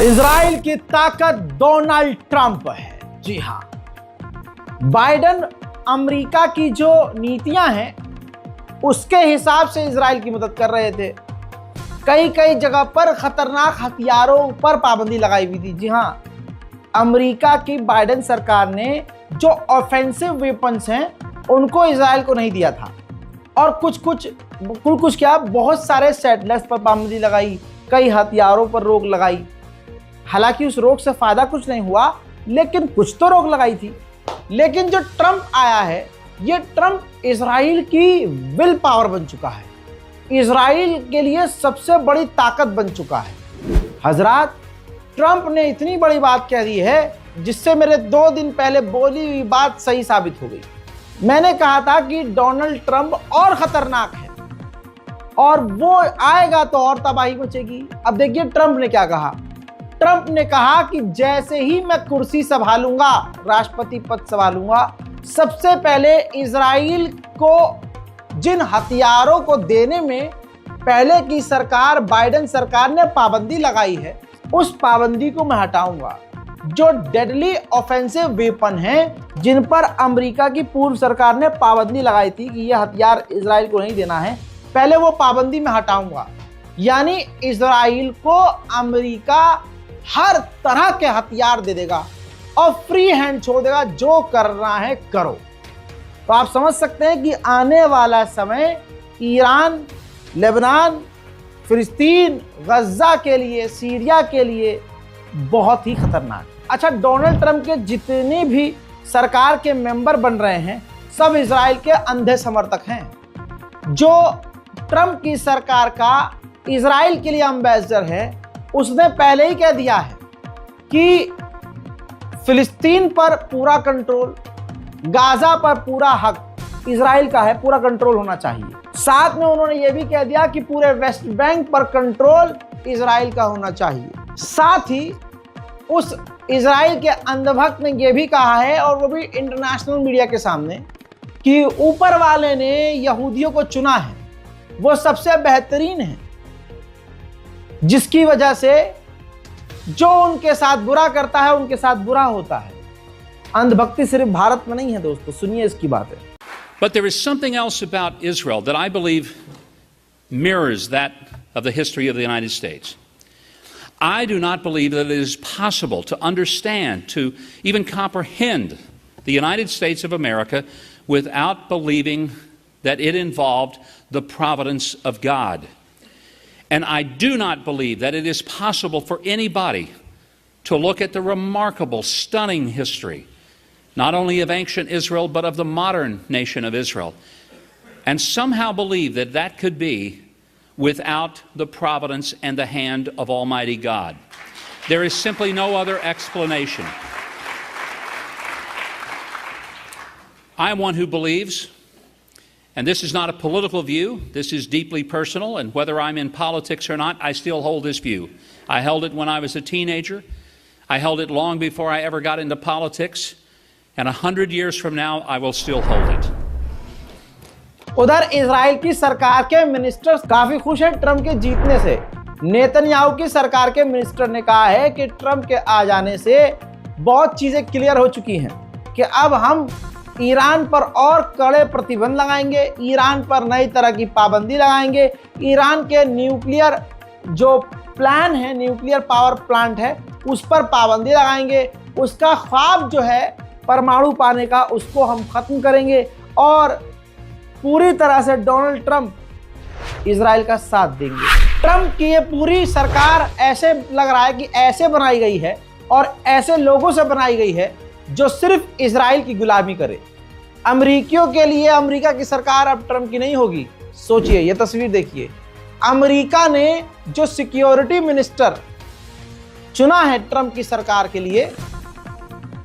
Israel की ताकत Donald Trump है। जी हां, बाइडेन अमेरिका की जो नीतियां हैं उसके हिसाब से इजराइल की मदद कर रहे थे। कई कई जगह पर खतरनाक हथियारों पर पाबंदी लगाई हुई थी। जी हां, अमेरिका की बाइडेन सरकार ने जो ऑफेंसिव वेपन्स हैं उनको इजराइल को नहीं दिया था, और कुछ क्या बहुत सारे सैटेलाइट्स पर पाबंदी लगाई, कई हथियारों पर रोक लगाई। हालांकि उस रोक से फायदा कुछ नहीं हुआ, लेकिन कुछ तो रोक लगाई थी। लेकिन जो ट्रंप आया है, ये ट्रंप इजराइल की विल पावर बन चुका है, इजराइल के लिए सबसे बड़ी ताकत बन चुका है। हजरात, ट्रंप ने इतनी बड़ी बात कह दी है जिससे मेरे 2 दिन पहले बोली हुई बात सही साबित हो गई। मैंने कहा था कि डोनाल्ड ट्रंप और खतरनाक है और वो आएगा तो और तबाही मचेगी। अब देखिए ट्रंप ने क्या कहा। ट्रंप ने कहा कि जैसे ही मैं कुर्सी संभालूंगा, राष्ट्रपति पद संभालूंगा, सबसे पहले इजराइल को जिन हथियारों को देने में पहले की सरकार, बाइडेन सरकार ने पाबंदी लगाई है, उस पाबंदी को मैं हटाऊंगा। जो डेडली ऑफेंसिव वेपन हैं जिन पर अमेरिका की पूर्व सरकार ने पाबंदी लगाई थी कि यह हथियार इजराइल को नहीं देना है, पहले वो पाबंदी मैं हटाऊंगा। यानी इजराइल को अमेरिका हर तरह के हथियार दे देगा और फ्री हैंड छोड़ देगा, जो करना है करो। तो आप समझ सकते हैं कि आने वाला समय ईरान, लेबनान, फिलिस्तीन, गजा के लिए, सीरिया के लिए बहुत ही खतरनाक। अच्छा, डोनाल्ड ट्रंप के जितने भी सरकार के मेंबर बन रहे हैं सब इजराइल के अंधे समर्थक हैं। जो ट्रंप की सरकार का इजराइल के लिए एम्बेसडर है, उसने पहले ही कह दिया है कि फिलिस्तीन पर पूरा कंट्रोल, गाजा पर पूरा हक इजराइल का है, पूरा कंट्रोल होना चाहिए। साथ में उन्होंने ये भी कह दिया कि पूरे वेस्ट बैंक पर कंट्रोल इजराइल का होना चाहिए। साथ ही उस इजराइल के अंधभक्त ने यह भी कहा है, और वो भी इंटरनेशनल मीडिया के सामने, कि ऊपर वाले ने यहूदियों को चुना है, वो सबसे बेहतरीन है, जिसकी वजह से जो उनके साथ बुरा करता है उनके साथ बुरा होता है। अंधभक्ति सिर्फ भारत में नहीं है दोस्तों, सुनिए इसकी बातें। But there is something else about Israel that I believe mirrors that of the history of the United States. I do not believe that it is possible to understand, to even comprehend the United States of America without believing that it involved the providence of God. And I do not believe that it is possible for anybody to look at the remarkable, stunning history, not only of ancient Israel, but of the modern nation of Israel, and somehow believe that that could be without the providence and the hand of Almighty God. There is simply no other explanation. I am one who believes, and this is not a political view, this is deeply personal, and whether I'm in politics or not, I still hold this view. I held it when I was a teenager. I held it long before I ever got into politics. And 100 years from now, I will still hold it. उधर Israel की सरकार के ministers काफी खुश हैं Trump के जीतने से। नेतन्याहू की सरकार के मिनिस्टर ने कहा है कि ट्रंप के आ जाने से बहुत चीजें क्लियर हो चुकी हैं कि अब हम ईरान पर और कड़े प्रतिबंध लगाएंगे, ईरान पर नई तरह की पाबंदी लगाएंगे, ईरान के न्यूक्लियर जो प्लान है, न्यूक्लियर पावर प्लांट है, उस पर पाबंदी लगाएंगे, उसका ख्वाब जो है परमाणु पाने का, उसको हम खत्म करेंगे, और पूरी तरह से डोनाल्ड ट्रंप इजराइल का साथ देंगे। ट्रंप की ये पूरी सरकार ऐसे लग रहा है कि ऐसे बनाई गई है और ऐसे लोगों से बनाई गई है जो सिर्फ इजराइल की गुलामी करे। अमेरिकियों के लिए अमेरिका की सरकार अब ट्रंप की नहीं होगी। सोचिए, ये तस्वीर देखिए, अमेरिका ने जो सिक्योरिटी मिनिस्टर चुना है ट्रंप की सरकार के लिए,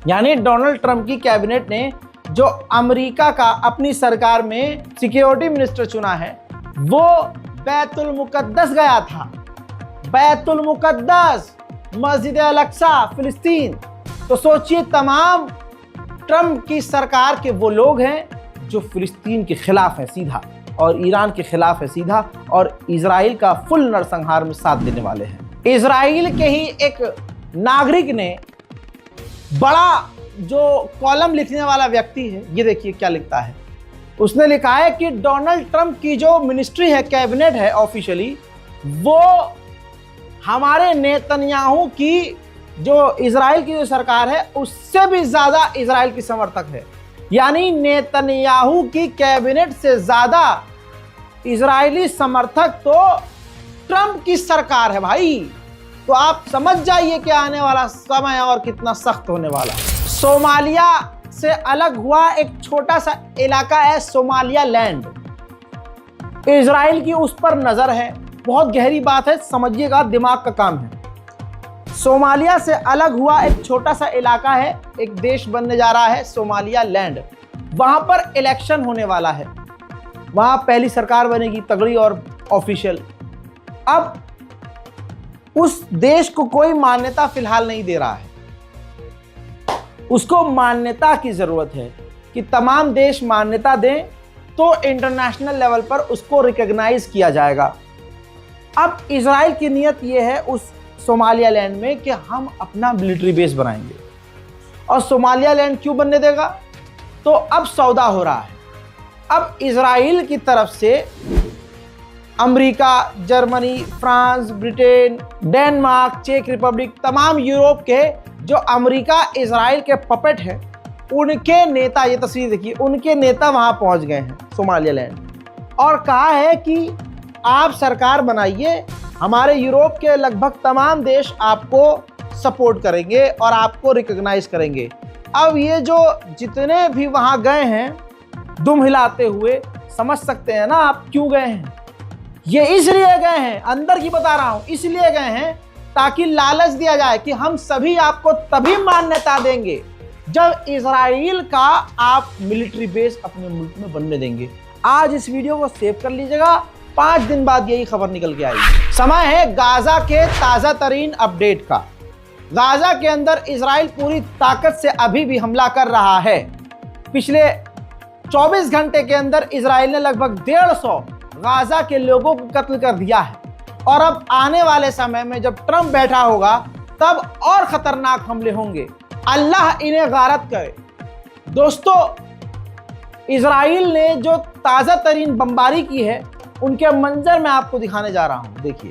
यानी डोनाल्ड ट्रंप की कैबिनेट ने जो अमेरिका का अपनी सरकार में सिक्योरिटी मिनिस्टर चुना है, वो बैतुल मुकद्दस गया था। बैतुल मुकद्दस, मस्जिद अल-अक्सा, फिलिस्तीन। तो सोचिए, तमाम ट्रंप की सरकार के वो लोग हैं जो फिलिस्तीन के खिलाफ है सीधा, और ईरान के खिलाफ है सीधा, और इजराइल का फुल नरसंहार में साथ देने वाले हैं। इजराइल के ही एक नागरिक ने, बड़ा जो कॉलम लिखने वाला व्यक्ति है, ये देखिए क्या लिखता है। उसने लिखा है कि डोनाल्ड ट्रंप की जो मिनिस्ट्री है, कैबिनेट है ऑफिशियली, वो हमारे नेतन्याहू की जो इजराइल की जो सरकार है उससे भी ज्यादा इजराइल की समर्थक है। यानी नेतन्याहू की कैबिनेट से ज्यादा इजरायली समर्थक तो ट्रंप की सरकार है भाई। तो आप समझ जाइए कि आने वाला समय और कितना सख्त होने वाला। सोमालिया से अलग हुआ एक छोटा सा इलाका है सोमालिया लैंड। इजराइल की उस पर नजर है। बहुत गहरी बात है, समझिएगा, दिमाग का काम है। सोमालिया से अलग हुआ एक छोटा सा इलाका है, एक देश बनने जा रहा है सोमालिया लैंड। वहां पर इलेक्शन होने वाला है, वहां पहली सरकार बनेगी तगड़ी और ऑफिशियल। अब उस देश को कोई मान्यता फिलहाल नहीं दे रहा है, उसको मान्यता की जरूरत है कि तमाम देश मान्यता दें तो इंटरनेशनल लेवल पर उसको रिकॉग्नाइज किया जाएगा। अब इजराइल की नीयत यह है उस सोमालिया लैंड में कि हम अपना मिलिट्री बेस बनाएंगे। और सोमालिया लैंड क्यों बनने देगा? तो अब सौदा हो रहा है। अब इजराइल की तरफ से America, Germany, France, Britain, Denmark, चेक रिपब्लिक, तमाम यूरोप के जो अमेरिका इजराइल के पपेट हैं, उनके नेता, ये तस्वीर देखिए, उनके नेता वहां पहुंच गए हैं सोमालिया लैंड और कहा है कि आप सरकार बनाइए, हमारे यूरोप के लगभग तमाम देश आपको सपोर्ट करेंगे और आपको रिकॉग्नाइज करेंगे। अब ये जो जितने भी वहां गए हैं दुम हिलाते हुए, समझ सकते हैं ना आप क्यों गए हैं। ये इसलिए गए हैं, अंदर की बता रहा हूं, इसलिए गए हैं ताकि लालच दिया जाए कि हम सभी आपको तभी मान्यता देंगे जब इजराइल का आप मिलिट्री बेस अपने मुल्क में बनने देंगे। आज इस वीडियो को सेव कर लीजिएगा, 5 दिन बाद यही खबर निकल के आएगी। समय है गाजा के ताजा तरीन अपडेट का। गाजा के अंदर इजराइल पूरी ताकत से अभी भी हमला कर रहा है। पिछले 24 घंटे के अंदर इजराइल ने लगभग 150 गाजा के लोगों को कत्ल कर दिया है और अब आने वाले समय में जब ट्रंप बैठा होगा तब और खतरनाक हमले होंगे। अल्लाह इन्हें गारत करे। दोस्तों, इजराइल ने जो ताजा तरीन बमबारी की है उनके मंजर मैं आपको दिखाने जा रहा हूं, देखिए।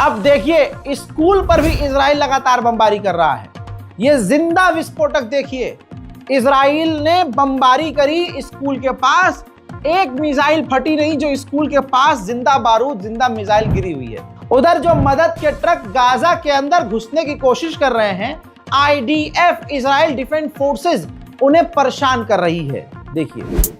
अब देखिए, स्कूल पर भी इजराइल लगातार बमबारी कर रहा है। ये जिंदा विस्फोटक देखिए, इजराइल ने बमबारी करी स्कूल के पास, एक मिसाइल फटी नहीं जो स्कूल के पास जिंदा बारूद, जिंदा मिसाइल गिरी हुई है। उधर जो मदद के ट्रक गाजा के अंदर घुसने की कोशिश कर रहे हैं, आईडीएफ, इजराइल डिफेंस फोर्सेस, उन्हें परेशान कर रही है। देखिए,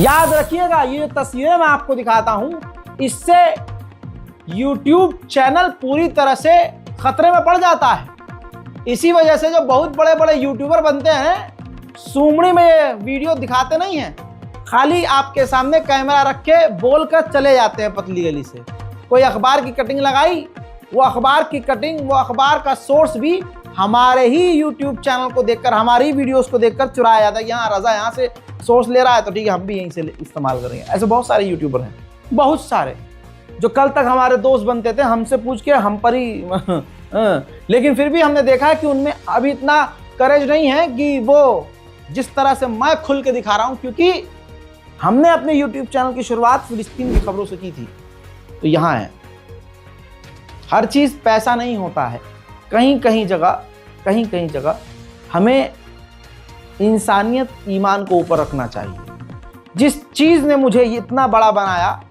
याद रखिएगा, ये तस्वीरें मैं आपको दिखाता हूं, इससे YouTube चैनल पूरी तरह से खतरे में पड़ जाता है। इसी वजह से जो बहुत बड़े बड़े यूट्यूबर बनते हैं, सुमड़ी में वीडियो दिखाते नहीं हैं, खाली आपके सामने कैमरा रख के बोलकर चले जाते हैं पतली गली से। कोई अखबार की कटिंग लगाई, वो अखबार की कटिंग, वो अखबार का सोर्स भी हमारे ही यूट्यूब चैनल को देखकर, हमारी वीडियोस को देखकर चुराया जाता है। यहाँ रजा यहाँ से सोर्स ले रहा है तो ठीक है, हम भी यहीं से इस्तेमाल करेंगे। ऐसे बहुत सारे यूट्यूबर हैं, बहुत सारे, जो कल तक हमारे दोस्त बनते थे, हमसे पूछ के हम पर ही लेकिन फिर भी हमने देखा कि उनमें अभी इतना करेज नहीं है कि वो जिस तरह से मैं खुल के दिखा रहा हूं, क्योंकि हमने अपने यूट्यूब चैनल की शुरुआत फिलिस्तीन की खबरों से की थी। तो यहाँ है, हर चीज पैसा नहीं होता है, कहीं कहीं जगह हमें इंसानियत, ईमान को ऊपर रखना चाहिए। जिस चीज ने मुझे इतना बड़ा बनाया,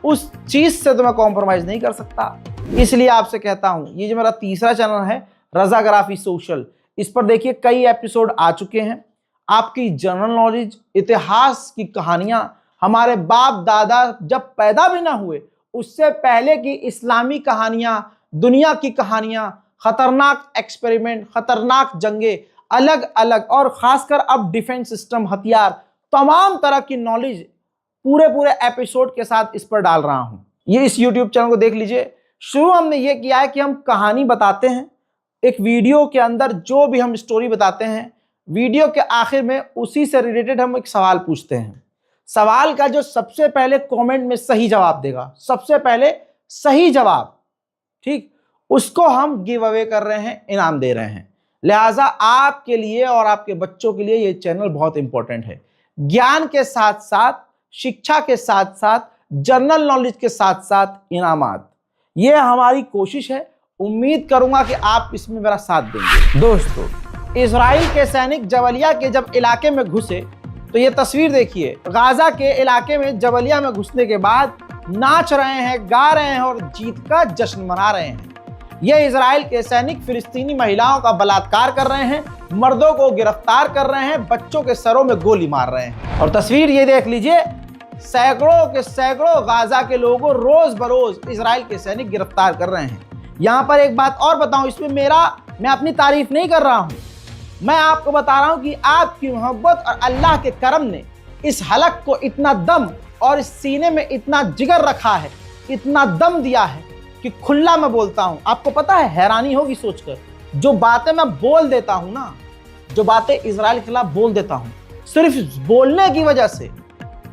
उस चीज से तो मैं कॉम्प्रोमाइज नहीं कर सकता। इसलिए आपसे कहता हूं, ये जो मेरा तीसरा चैनल है रजाग्राफी सोशल, इस पर देखिए कई एपिसोड आ चुके हैं। आपकी जनरल नॉलेज, इतिहास की कहानियां, हमारे बाप दादा जब पैदा भी ना हुए उससे पहले की इस्लामी कहानियां, दुनिया की कहानियां, खतरनाक एक्सपेरिमेंट, खतरनाक जंगे, अलग अलग, और खासकर अब डिफेंस सिस्टम, हथियार, तमाम तरह की नॉलेज पूरे एपिसोड के साथ इस पर डाल रहा हूं। ये इस यूट्यूब चैनल को देख लीजिए। शुरू हमने ये किया है कि हम कहानी बताते हैं, एक वीडियो के अंदर जो भी हम स्टोरी बताते हैं, वीडियो के आखिर में उसी से रिलेटेड हम एक सवाल पूछते हैं। सवाल का जो सबसे पहले कमेंट में सही जवाब देगा, सबसे पहले सही जवाब, ठीक, उसको हम गिव अवे कर रहे हैं, इनाम दे रहे हैं। लिहाजा आपके लिए और आपके बच्चों के लिए ये चैनल बहुत इंपॉर्टेंट है। ज्ञान के साथ साथ, शिक्षा के साथ साथ, जनरल नॉलेज के साथ साथ इनामात, ये हमारी कोशिश है। उम्मीद करूंगा कि आप इसमें मेरा साथ देंगे। दोस्तों, इजराइल के सैनिक जबलिया के जब इलाके में घुसे तो ये तस्वीर देखिए। गाजा के इलाके में जबलिया में घुसने के बाद नाच रहे हैं, गा रहे हैं और जीत का जश्न मना रहे हैं। ये इजराइल के सैनिक फिलिस्तीनी महिलाओं का बलात्कार कर रहे हैं, मर्दों को गिरफ्तार कर रहे हैं, बच्चों के सरों में गोली मार रहे हैं। और तस्वीर ये देख लीजिए, सैकड़ों के सैकड़ों गाजा के लोगों को रोज बरोज इजराइल के सैनिक गिरफ्तार कर रहे हैं। यहाँ पर एक बात और बताऊं, इसमें मैं अपनी तारीफ नहीं कर रहा हूं, मैं आपको बता रहा हूं कि आपकी मोहब्बत और अल्लाह के करम ने इस हलक को इतना दम और इस सीने में इतना जिगर रखा है, इतना दम दिया है कि खुला मैं बोलता हूं। आपको पता है, हैरानी होगी सोचकर, जो बातें मैं बोल देता हूं ना, जो बातें इजराइल के खिलाफ बोल देता हूं, सिर्फ बोलने की वजह से,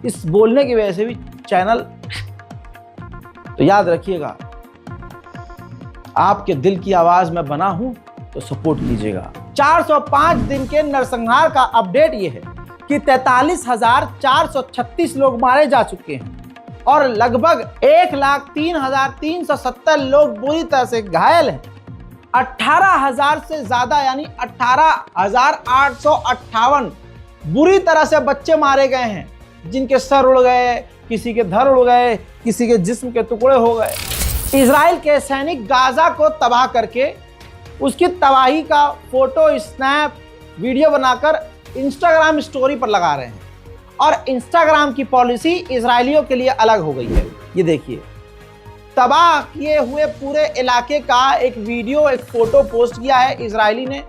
इस बोलने की वजह से भी चैनल, तो याद रखिएगा, आपके दिल की आवाज में बना हूं तो सपोर्ट कीजिएगा। 405 दिन के नरसंहार का अपडेट यह है कि 43,436 लोग मारे जा चुके हैं और लगभग 1,03,370 लोग बुरी तरह से घायल हैं। 18,000 से ज्यादा यानी 18,858 बुरी तरह से बच्चे मारे गए हैं, जिनके सर उड़ गए, किसी के धड़ उड़ गए, किसी के जिस्म के टुकड़े हो गए। इजराइल के सैनिक गाजा को तबाह करके उसकी तबाही का फोटो, स्नैप, वीडियो बनाकर इंस्टाग्राम स्टोरी पर लगा रहे हैं। और इंस्टाग्राम की पॉलिसी इजरायलियों के लिए अलग हो गई है। ये देखिए, तबाह किए हुए पूरे इलाके का एक वीडियो, एक फोटो पोस्ट किया है इजरायली ने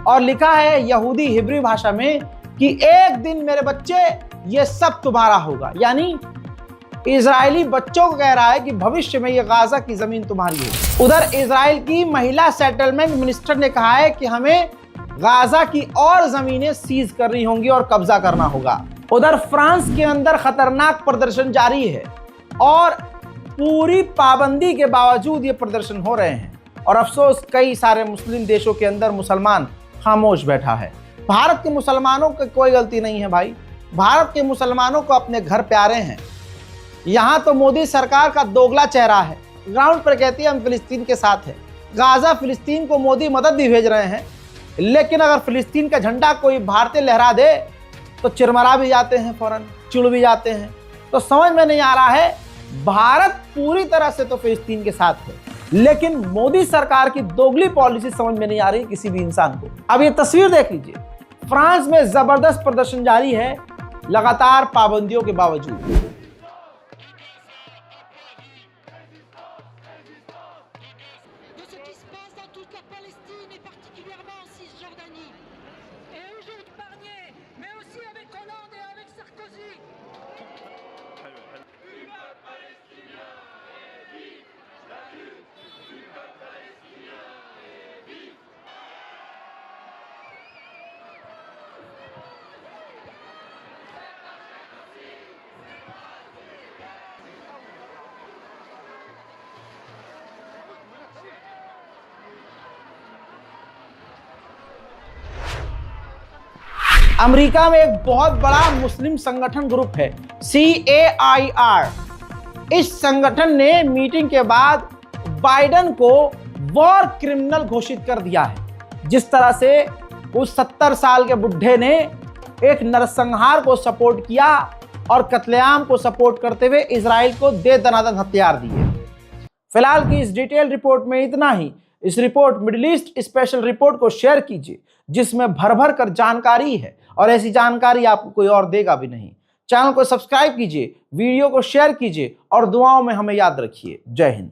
और लिखा है यहूदी हिब्रू भाषा में कि एक दिन मेरे बच्चे, ये सब तुम्हारा होगा। यानी इजरायली बच्चों को कह रहा है कि भविष्य में ये गाजा की जमीन तुम्हारी है। उधर इजराइल की महिला सेटलमेंट मिनिस्टर ने कहा है कि हमें गाजा की और जमीनें सीज करनी होंगी और कब्जा करना होगा। उधर फ्रांस के अंदर खतरनाक प्रदर्शन जारी है और पूरी पाबंदी के बावजूद ये प्रदर्शन हो रहे हैं। और अफसोस, कई सारे मुस्लिम देशों के अंदर मुसलमान खामोश बैठा है। भारत के मुसलमानों की कोई गलती नहीं है भाई, भारत के मुसलमानों को अपने घर प्यारे हैं। यहाँ तो मोदी सरकार का दोगला चेहरा है, ग्राउंड पर कहती है हम फिलिस्तीन के साथ हैं। गाजा, फिलिस्तीन को मोदी मदद भी भेज रहे हैं, लेकिन अगर फिलिस्तीन का झंडा कोई भारतीय लहरा दे तो चिरमरा भी जाते हैं, फौरन चिढ़ भी जाते हैं। तो समझ में नहीं आ रहा है, भारत पूरी तरह से तो फिलिस्तीन के साथ है, लेकिन मोदी सरकार की दोगली पॉलिसी समझ में नहीं आ रही किसी भी इंसान को। अब ये तस्वीर देख लीजिए, फ्रांस में जबरदस्त प्रदर्शन जारी है लगातार पाबंदियों के बावजूद। अमेरिका में एक बहुत बड़ा मुस्लिम संगठन ग्रुप है CAIR। इस संगठन ने मीटिंग के बाद बाइडेन को वॉर क्रिमिनल घोषित कर दिया है। जिस तरह से उस 70 साल के बुढ़े ने एक नरसंहार को सपोर्ट किया और कत्लेआम को सपोर्ट करते हुए इजराइल को दे दनादन हथियार दिए। फिलहाल की इस डिटेल रिपोर्ट में इतना ही। इस report middle east special report को शेयर कीजिए, जिसमें भर भर कर जानकारी है और ऐसी जानकारी आपको कोई और देगा भी नहीं। चैनल को सब्सक्राइब कीजिए, वीडियो को शेयर कीजिए और दुआओं में हमें याद रखिए। जय हिंद।